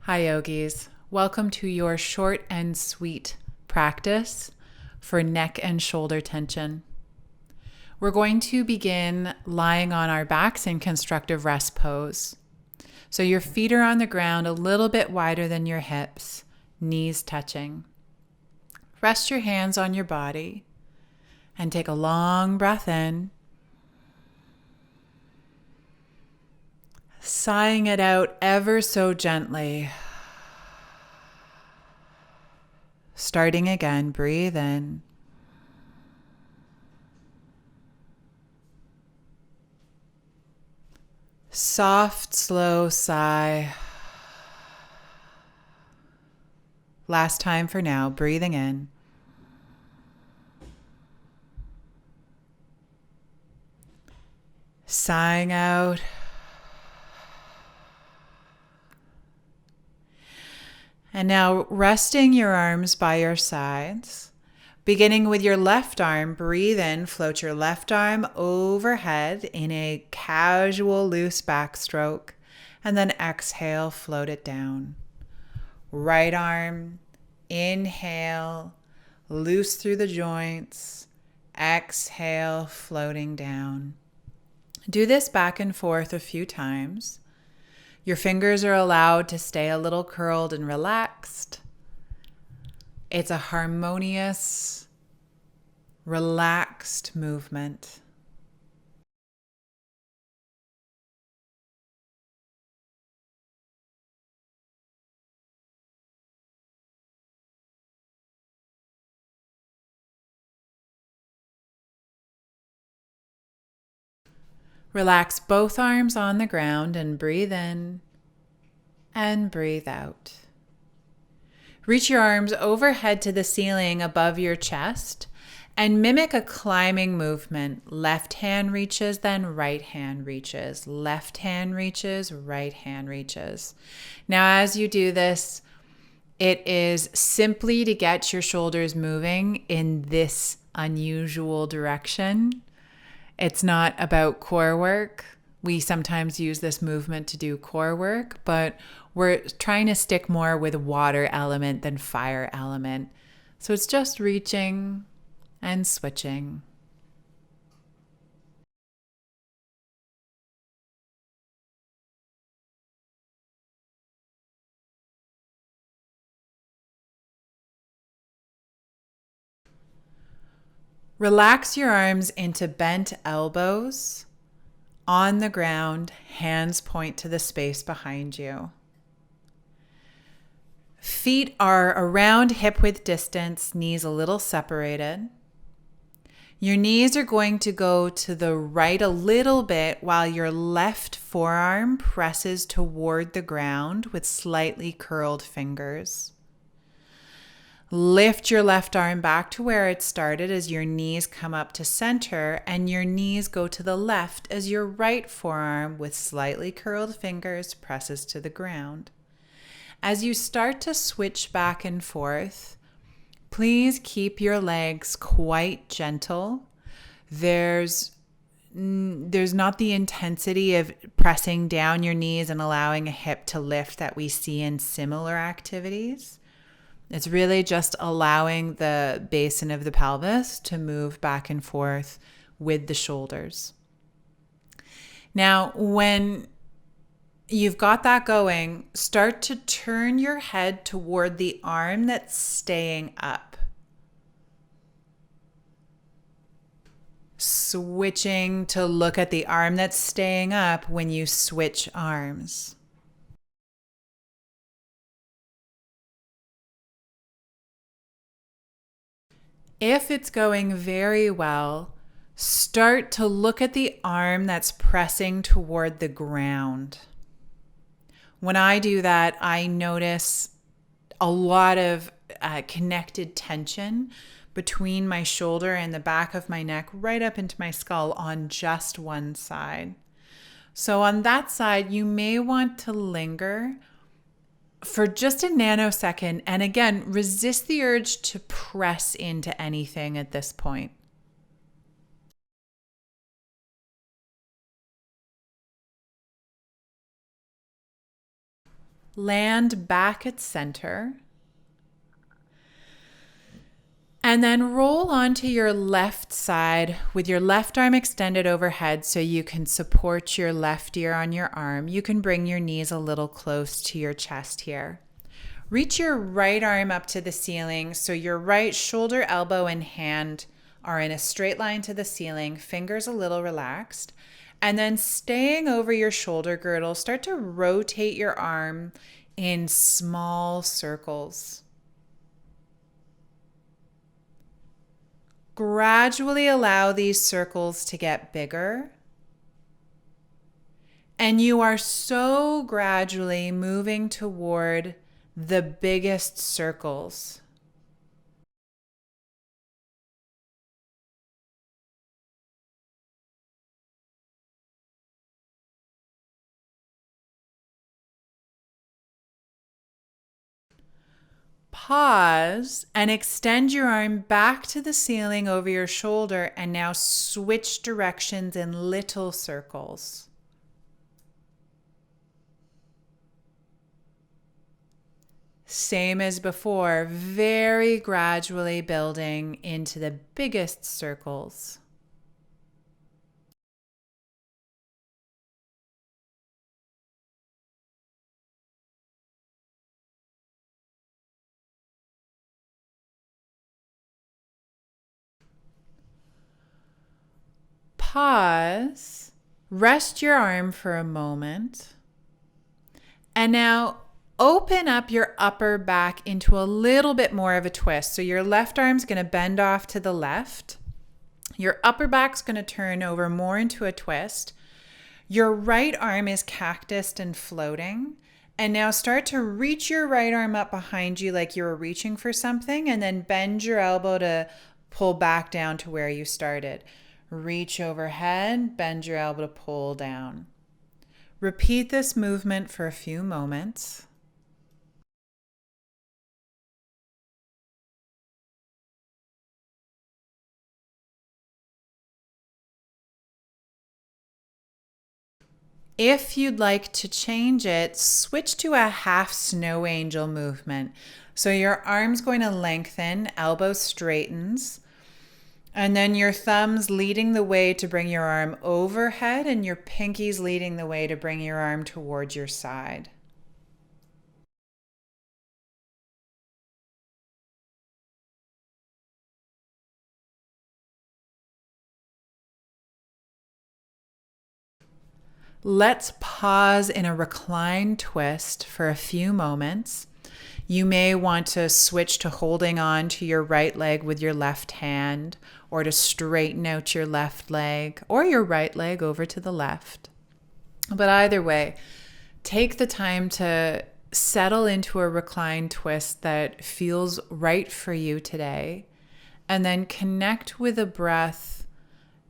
Hi, yogis. Welcome to your short and sweet practice for neck and shoulder tension. We're going to begin lying on our backs in constructive rest pose. So your feet are on the ground a little bit wider than your hips, knees touching. Rest your hands on your body and take a long breath in, sighing it out ever so gently. Starting again, breathe in. Soft, slow sigh. Last time for now, breathing in. Sighing out. And now resting your arms by your sides. Beginning with your left arm, breathe in, float your left arm overhead in a casual, loose backstroke, and then exhale, float it down. Right arm, inhale, loose through the joints, exhale, floating down. Do this back and forth a few times. Your fingers are allowed to stay a little curled and relaxed. It's a harmonious, relaxed movement. Relax both arms on the ground and breathe in and breathe out. Reach your arms overhead to the ceiling above your chest and mimic a climbing movement. Left hand reaches, then right hand reaches. Left hand reaches, right hand reaches. Now, as you do this, it is simply to get your shoulders moving in this unusual direction. It's not about core work. We sometimes use this movement to do core work, but we're trying to stick more with water element than fire element. So it's just reaching and switching. Relax your arms into bent elbows on the ground, hands point to the space behind you. Feet are around hip width distance, knees a little separated. Your knees are going to go to the right a little bit while your left forearm presses toward the ground with slightly curled fingers. Lift your left arm back to where it started as your knees come up to center, and your knees go to the left as your right forearm with slightly curled fingers presses to the ground. As you start to switch back and forth, please keep your legs quite gentle. There's not the intensity of pressing down your knees and allowing a hip to lift that we see in similar activities. It's really just allowing the basin of the pelvis to move back and forth with the shoulders. Now, when you've got that going, start to turn your head toward the arm that's staying up. Switching to look at the arm that's staying up when you switch arms. If it's going very well, start to look at the arm that's pressing toward the ground. When I do that, I notice a lot of connected tension between my shoulder and the back of my neck, right up into my skull on just one side. So on that side, you may want to linger for just a nanosecond, and again, resist the urge to press into anything at this point. Land back at center. And then roll onto your left side with your left arm extended overhead so you can support your left ear on your arm. You can bring your knees a little close to your chest here. Reach your right arm up to the ceiling so your right shoulder, elbow, and hand are in a straight line to the ceiling, fingers a little relaxed. And then staying over your shoulder girdle, start to rotate your arm in small circles. Gradually allow these circles to get bigger. And you are so gradually moving toward the biggest circles. Pause and extend your arm back to the ceiling over your shoulder, and now switch directions in little circles. Same as before, very gradually building into the biggest circles. Pause, rest your arm for a moment, and now open up your upper back into a little bit more of a twist. So your left arm's going to bend off to the left. Your upper back's going to turn over more into a twist. Your right arm is cactused and floating. And now start to reach your right arm up behind you like you were reaching for something, and then bend your elbow to pull back down to where you started. Reach overhead, bend your elbow to pull down. Repeat this movement for a few moments. If you'd like to change it, switch to a half snow angel movement. So your arm's going to lengthen, elbow straightens, and then your thumbs leading the way to bring your arm overhead, and your pinkies leading the way to bring your arm towards your side. Let's pause in a reclined twist for a few moments. You may want to switch to holding on to your right leg with your left hand, or to straighten out your left leg or your right leg over to the left. But either way, take the time to settle into a reclined twist that feels right for you today, and then connect with a breath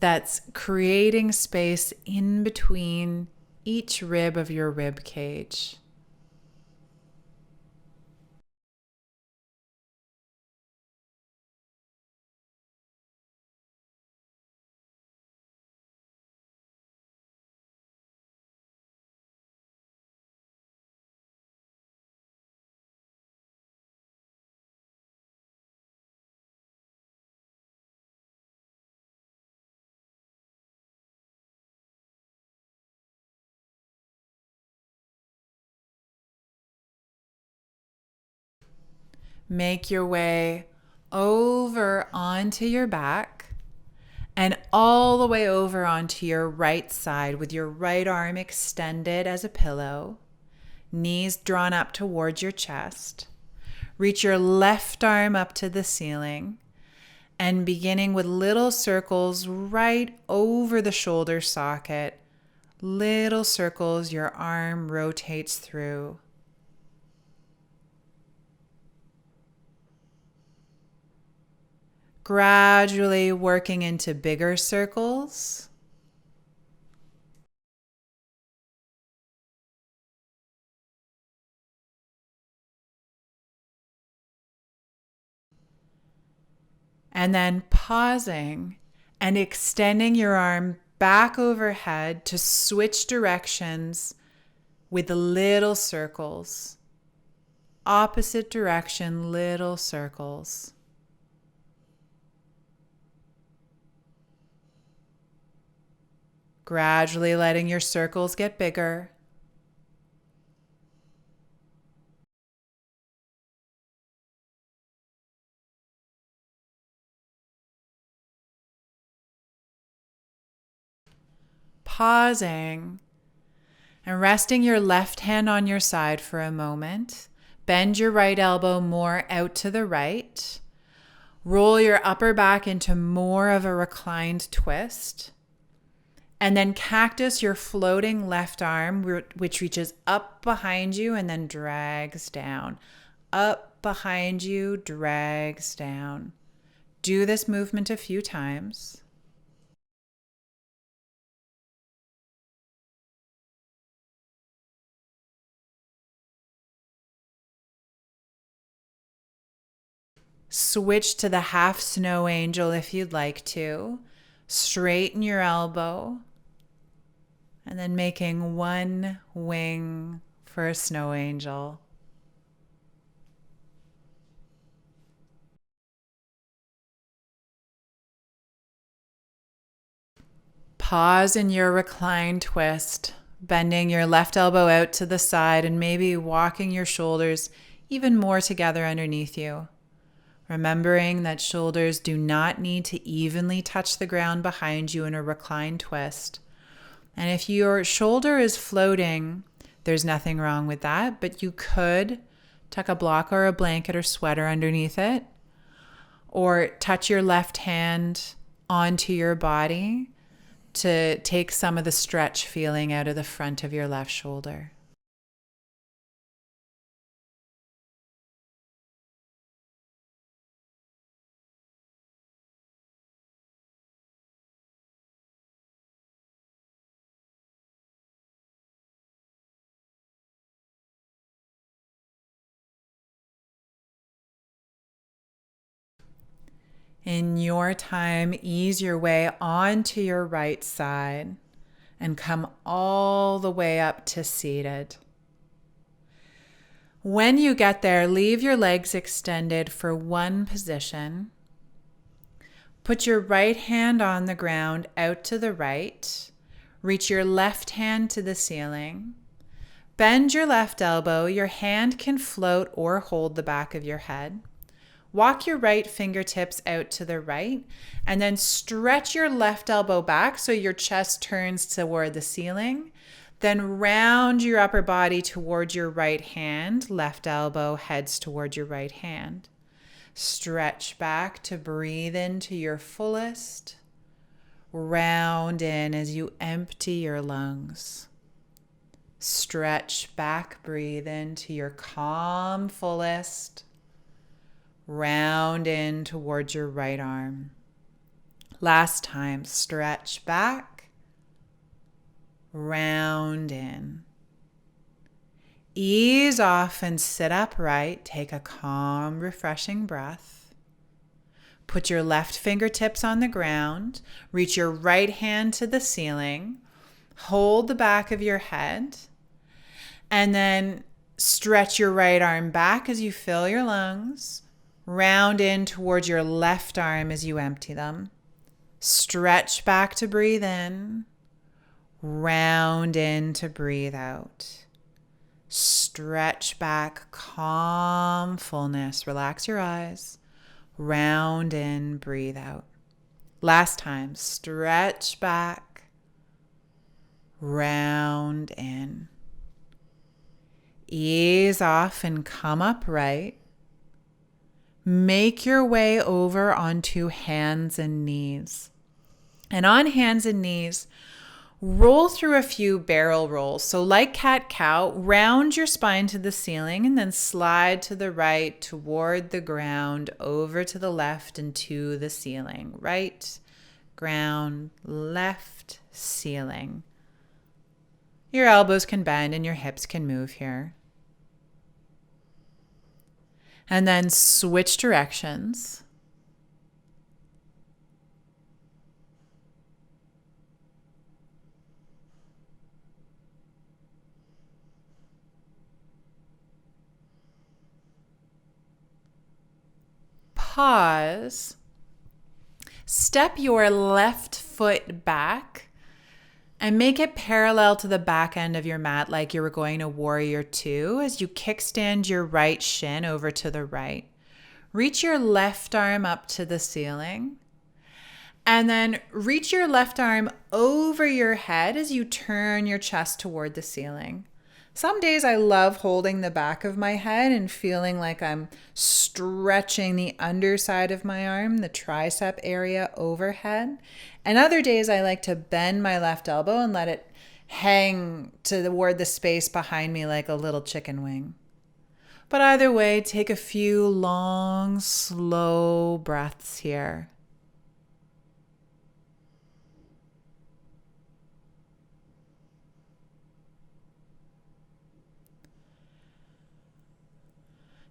that's creating space in between each rib of your rib cage. Make your way over onto your back and all the way over onto your right side with your right arm extended as a pillow, knees drawn up towards your chest. Reach your left arm up to the ceiling, and beginning with little circles right over the shoulder socket, little circles your arm rotates through. Gradually working into bigger circles. And then pausing and extending your arm back overhead to switch directions with little circles. Opposite direction, little circles. Gradually letting your circles get bigger. Pausing and resting your left hand on your side for a moment. Bend your right elbow more out to the right. Roll your upper back into more of a reclined twist. And then cactus your floating left arm, which reaches up behind you and then drags down. Up behind you, drags down. Do this movement a few times. Switch to the half snow angel if you'd like to. Straighten your elbow. And then making one wing for a snow angel. Pause in your reclined twist, bending your left elbow out to the side and maybe walking your shoulders even more together underneath you. Remembering that shoulders do not need to evenly touch the ground behind you in a reclined twist. And if your shoulder is floating, there's nothing wrong with that, but you could tuck a block or a blanket or sweater underneath it, or touch your left hand onto your body to take some of the stretch feeling out of the front of your left shoulder. In your time, ease your way onto your right side and come all the way up to seated. When you get there, leave your legs extended for one position. Put your right hand on the ground out to the right. Reach your left hand to the ceiling. Bend your left elbow. Your hand can float or hold the back of your head. Walk your right fingertips out to the right and then stretch your left elbow back so your chest turns toward the ceiling. Then round your upper body towards your right hand. Left elbow heads toward your right hand. Stretch back to breathe into your fullest. Round in as you empty your lungs. Stretch back, breathe into your calm fullest. Round in towards your right arm. Last time, stretch back, round in. Ease off and sit upright. Take a calm, refreshing breath. Put your left fingertips on the ground. Reach your right hand to the ceiling. Hold the back of your head. And then stretch your right arm back as you fill your lungs. Round in towards your left arm as you empty them. Stretch back to breathe in. Round in to breathe out. Stretch back, calm fullness. Relax your eyes. Round in, breathe out. Last time, stretch back. Round in. Ease off and come upright. Make your way over onto hands and knees. And on hands and knees, roll through a few barrel rolls. So like cat-cow, round your spine to the ceiling and then slide to the right toward the ground, over to the left and to the ceiling. Right, ground, left, ceiling. Your elbows can bend and your hips can move here. And then switch directions. pause, step your left foot back and make it parallel to the back end of your mat like you were going to warrior two as you kickstand your right shin over to the right. Reach your left arm up to the ceiling and then reach your left arm over your head as you turn your chest toward the ceiling. Some days I love holding the back of my head and feeling like I'm stretching the underside of my arm, the tricep area overhead. And other days I like to bend my left elbow and let it hang toward the space behind me like a little chicken wing. But either way, take a few long, slow breaths here.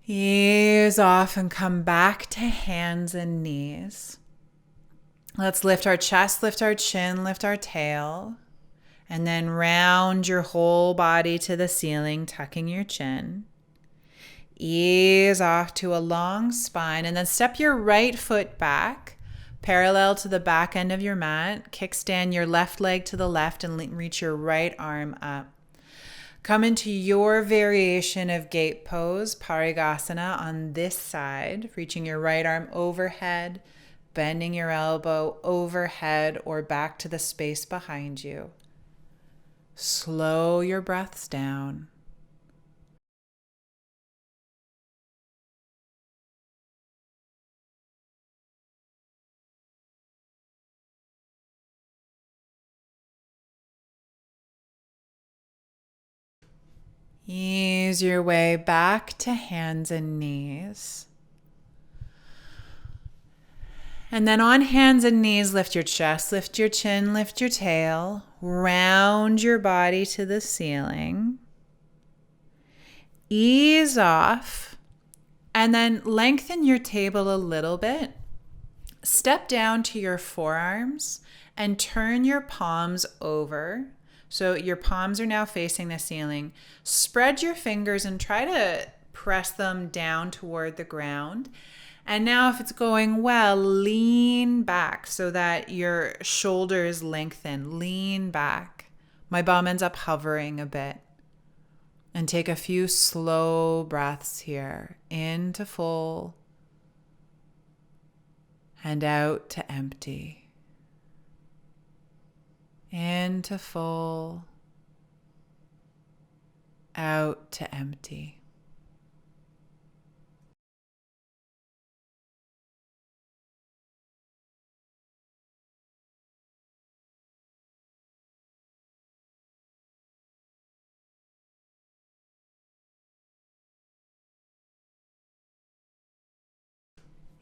Ease off and come back to hands and knees. Let's lift our chest, lift our chin, lift our tail, and then round your whole body to the ceiling, tucking your chin. Ease off to a long spine, and then step your right foot back, parallel to the back end of your mat. Kickstand your left leg to the left and reach your right arm up. Come into your variation of gate pose, Parigasana, on this side, reaching your right arm overhead, bending your elbow overhead or back to the space behind you. Slow your breaths down. Ease your way back to hands and knees. And then on hands and knees, lift your chest, lift your chin, lift your tail, round your body to the ceiling. Ease off, and then lengthen your table a little bit. Step down to your forearms and turn your palms over. So your palms are now facing the ceiling. Spread your fingers and try to press them down toward the ground. And now if it's going well, lean back so that your shoulders lengthen. Lean back. My bum ends up hovering a bit. And take a few slow breaths here. In to full and out to empty. Into full, out to empty.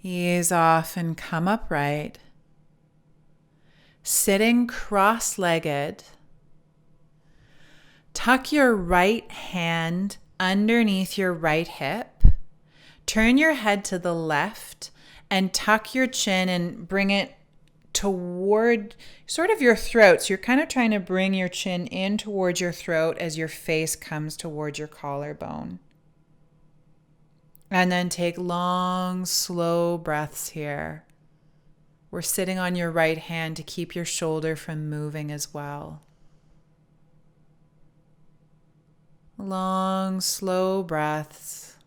Ease off and come upright. Sitting cross-legged, tuck your right hand underneath your right hip. Turn your head to the left and tuck your chin and bring it toward sort of your throat. So you're kind of trying to bring your chin in towards your throat as your face comes towards your collarbone. And then take long, slow breaths here. We're sitting on your right hand to keep your shoulder from moving as well. Long, slow breaths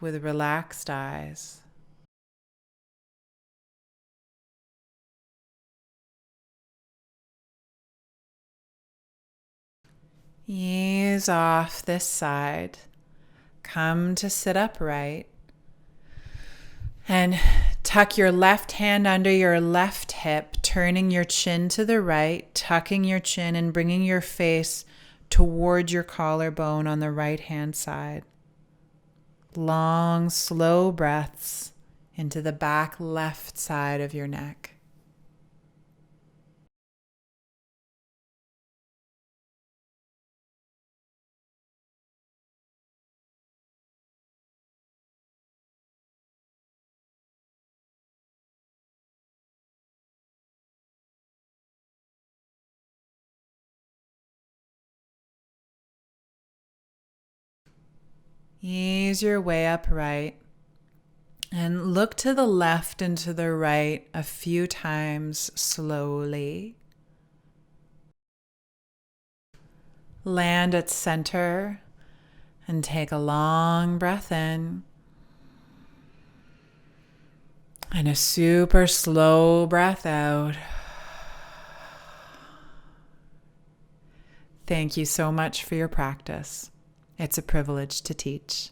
with relaxed eyes. Ease off this side. Come to sit upright. And tuck your left hand under your left hip, turning your chin to the right, tucking your chin and bringing your face toward your collarbone on the right hand side. Long, slow breaths into the back left side of your neck. Ease your way upright. And look to the left and to the right a few times slowly. Land at center and take a long breath in. And a super slow breath out. Thank you so much for your practice. It's a privilege to teach.